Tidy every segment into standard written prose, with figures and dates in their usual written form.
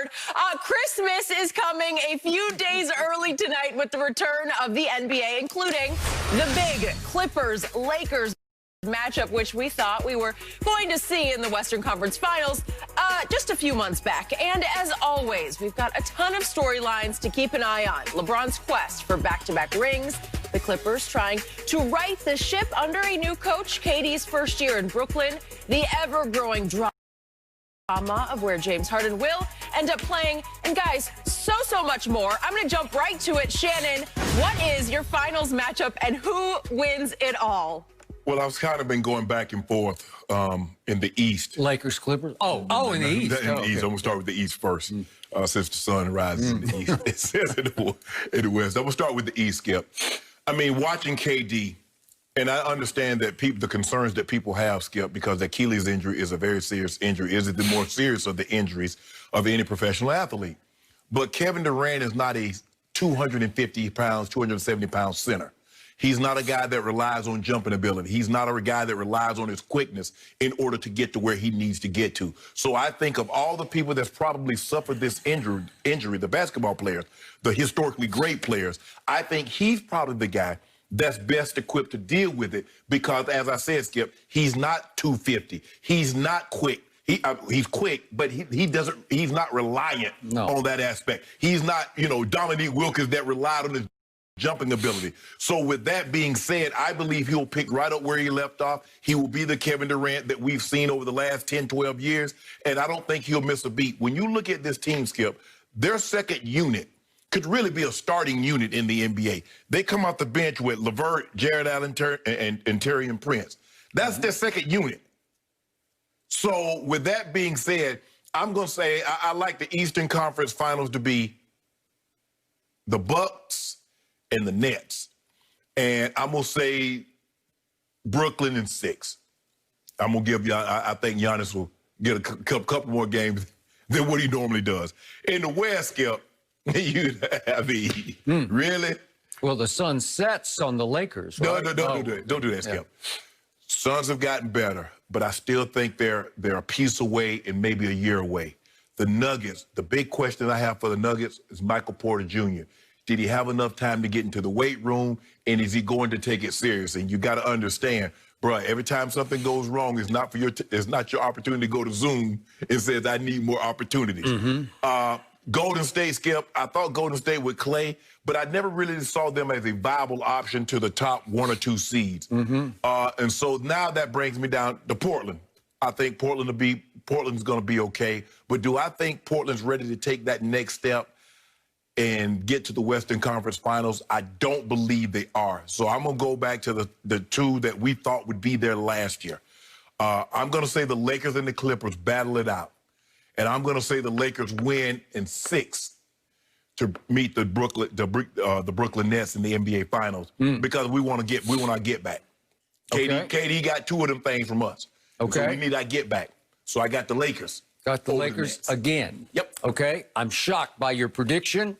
word. Christmas is coming a few days early tonight with the return of the NBA, including the big Clippers-Lakers matchup, which we thought we were going to see in the Western Conference Finals just a few months back. And as always, we've got a ton of storylines to keep an eye on. LeBron's quest for back-to-back rings, the Clippers trying to right the ship under a new coach, KD's first year in Brooklyn, the ever-growing drama of where James Harden will end up playing, and guys, so much more. I'm going to jump right to it. Shannon, what is your finals matchup and who wins it all? Well, I've kind of been going back and forth in the East. Lakers, Clippers? Oh, in the East. In the East. I'm going to start with the East first, since the sun rises in the East. It says in the West. I'm going to start with the East, Skip. I mean, watching KD, and I understand that the concerns that people have, Skip, because the Achilles injury is a very serious injury. Is it the more serious of the injuries of any professional athlete? But Kevin Durant is not a 250 pounds, 270 pound center. He's not a guy that relies on jumping ability. He's not a guy that relies on his quickness in order to get to where he needs to get to. So I think of all the people that's probably suffered this injury, the basketball players, the historically great players, I think he's probably the guy that's best equipped to deal with it because, as I said, Skip, he's not 250. He's not quick. He's quick, but he's not reliant on that aspect. He's not, Dominique Wilkins that relied on his jumping ability. So with that being said, I believe he'll pick right up where he left off. He will be the Kevin Durant that we've seen over the last 10, 12 years, and I don't think he'll miss a beat. When you look at this team, Skip, their second unit could really be a starting unit in the NBA. They come off the bench with LeVert, Jared Allen, and Taurean Prince. That's their second unit. So with that being said, I'm going to say I like the Eastern Conference Finals to be the Bucks and the Nets. And I'm going to say Brooklyn in 6. I'm going to give you, I think Giannis will get a couple more games than what he normally does. In the West, Skip, you have the really? Well, the sun sets on the Lakers, right? No, don't do it. Don't do that, Skip. Suns have gotten better, but I still think they're a piece away and maybe a year away. The Nuggets, the big question I have for the Nuggets is Michael Porter Jr. Did he have enough time to get into the weight room, and is he going to take it serious? And you got to understand, bro, every time something goes wrong, it's not your opportunity to go to Zoom and says, I need more opportunities. Golden State, Skip, I thought Golden State with Clay, but I never really saw them as a viable option to the top 1 or 2 seeds. And so now that brings me down to Portland. I think Portland's going to be okay. But do I think Portland's ready to take that next step and get to the Western Conference Finals? I don't believe they are. So I'm going to go back to the two that we thought would be there last year. I'm going to say the Lakers and the Clippers battle it out. And I'm going to say the Lakers win in 6 to meet the Brooklyn Nets in the NBA Finals because we want our get back. KD got 2 of them things from us. So we need our get back. So I got the Lakers. Got the Lakers again. Yep. Okay. I'm shocked by your prediction.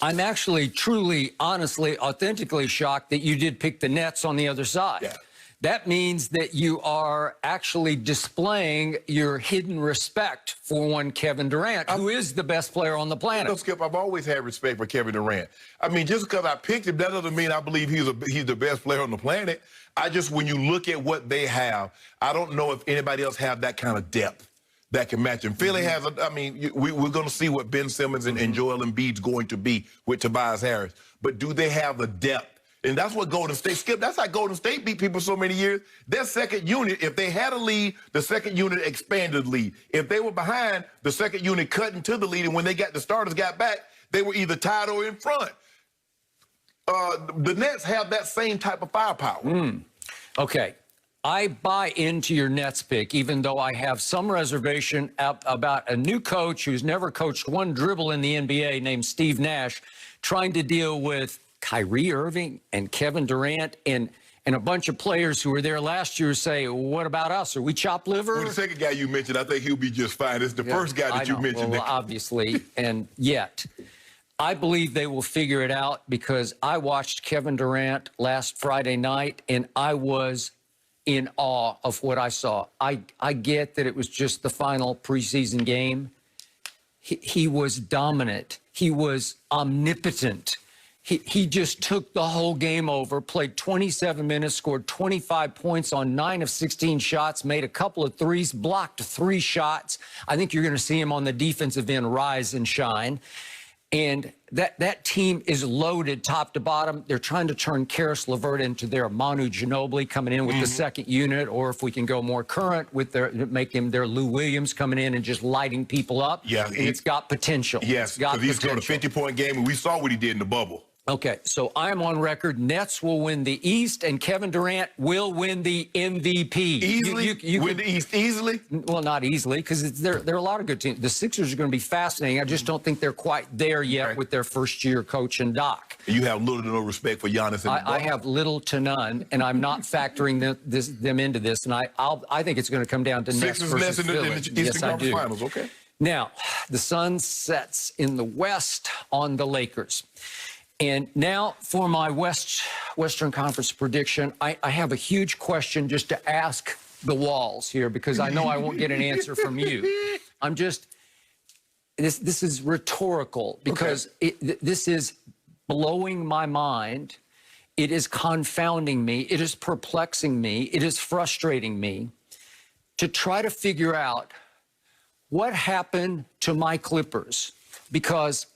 I'm actually, truly, honestly, authentically shocked that you did pick the Nets on the other side. Yeah. That means that you are actually displaying your hidden respect for one Kevin Durant, who is the best player on the planet. No, Skip, I've always had respect for Kevin Durant. I mean, just because I picked him, that doesn't mean I believe he's the best player on the planet. When you look at what they have, I don't know if anybody else have that kind of depth that can match him. Philly has, we're going to see what Ben Simmons and Joel Embiid's going to be with Tobias Harris. But do they have the depth? And that's what Golden State, Skip, that's how Golden State beat people so many years. Their second unit, if they had a lead, the second unit expanded the lead. If they were behind, the second unit cut into the lead, and when the starters got back, they were either tied or in front. The Nets have that same type of firepower. Okay. I buy into your Nets pick, even though I have some reservation about a new coach who's never coached one dribble in the NBA named Steve Nash trying to deal with Kyrie Irving and Kevin Durant and a bunch of players who were there last year say, what about us? Are we chopped liver? Well, the second guy you mentioned, I think he'll be just fine. It's the first guy that you mentioned. Well, obviously, and yet I believe they will figure it out because I watched Kevin Durant last Friday night, and I was in awe of what I saw. I get that it was just the final preseason game, he was dominant. He was omnipotent. He just took the whole game over, played 27 minutes, scored 25 points on 9 of 16 shots, made a couple of threes, blocked 3 shots. I think you're going to see him on the defensive end rise and shine. And that team is loaded top to bottom. They're trying to turn Karis LeVert into their Manu Ginobili coming in with the second unit, or if we can go more current with make him their Lou Williams coming in and just lighting people up. Yeah, it's got potential. Yes, because he's got a 50-point game, and we saw what he did in the bubble. Okay, so I'm on record. Nets will win the East, and Kevin Durant will win the MVP. Easily? You win the East easily? Well, not easily, because there are a lot of good teams. The Sixers are going to be fascinating. I just don't think they're quite there yet with their first-year coach and Doc. You have little to no respect for Giannis. I have little to none, and I'm not factoring them into this. And I think it's going to come down to Nets versus Philly. In the Eastern Conference Finals, okay. Now, the sun sets in the West on the Lakers. And now for my Western Conference prediction, I have a huge question just to ask the walls here, because I know I won't get an answer from you. This is rhetorical, because this is blowing my mind. It is confounding me. It is perplexing me. It is frustrating me to try to figure out what happened to my Clippers, because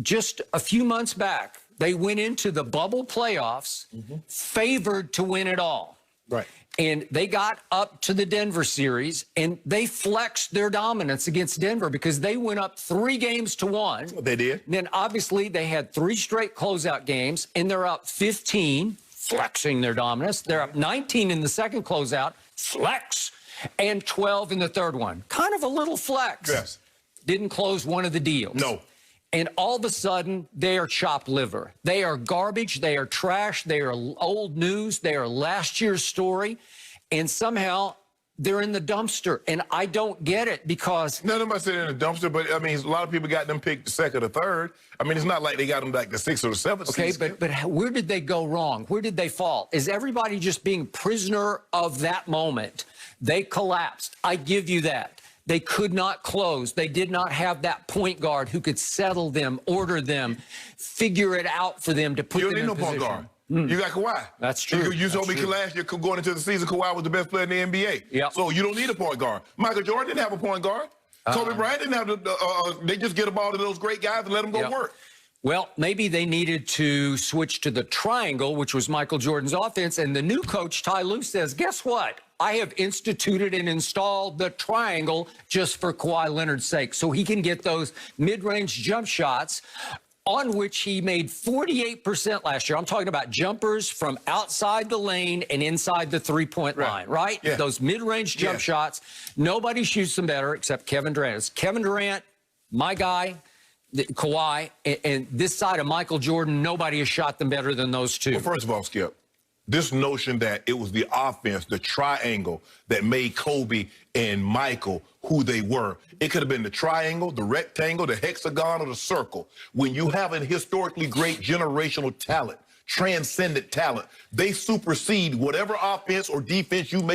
just a few months back, they went into the bubble playoffs favored to win it all. Right. And they got up to the Denver series, and they flexed their dominance against Denver because they went up 3-1. They did. And then obviously they had 3 straight closeout games, and they're up 15, flexing their dominance. They're up 19 in the second closeout, flex, and 12 in the third one. Kind of a little flex. Yes. Didn't close one of the deals. No. And all of a sudden, they are chopped liver. They are garbage. They are trash. They are old news. They are last year's story. And somehow they're in the dumpster. And I don't get it, because... None of them said in the dumpster, but, I mean, a lot of people got them picked the second or third. I mean, it's not like they got them like the 6th or the 7th season. Okay, but where did they go wrong? Where did they fall? Is everybody just being prisoner of that moment? They collapsed. I give you that. They could not close. They did not have that point guard who could settle them, order them, figure it out for them to put them in position. You don't need no point guard. You got Kawhi. That's true. You told me last year going into the season, Kawhi was the best player in the NBA. Yep. So you don't need a point guard. Michael Jordan didn't have a point guard. Kobe Bryant didn't have they just get a ball to those great guys and let them go work. Well, maybe they needed to switch to the triangle, which was Michael Jordan's offense. And the new coach, Ty Lue, says, guess what? I have instituted and installed the triangle just for Kawhi Leonard's sake, so he can get those mid-range jump shots, on which he made 48% last year. I'm talking about jumpers from outside the lane and inside the three-point line, right? Yeah. Those mid-range jump shots. Nobody shoots them better except Kevin Durant. It's Kevin Durant, my guy, Kawhi, and this side of Michael Jordan, nobody has shot them better than those two. Well, first of all, Skip, this notion that it was the offense, the triangle, that made Kobe and Michael who they were. It could have been the triangle, the rectangle, the hexagon, or the circle. When you have a historically great generational talent, transcendent talent, they supersede whatever offense or defense you may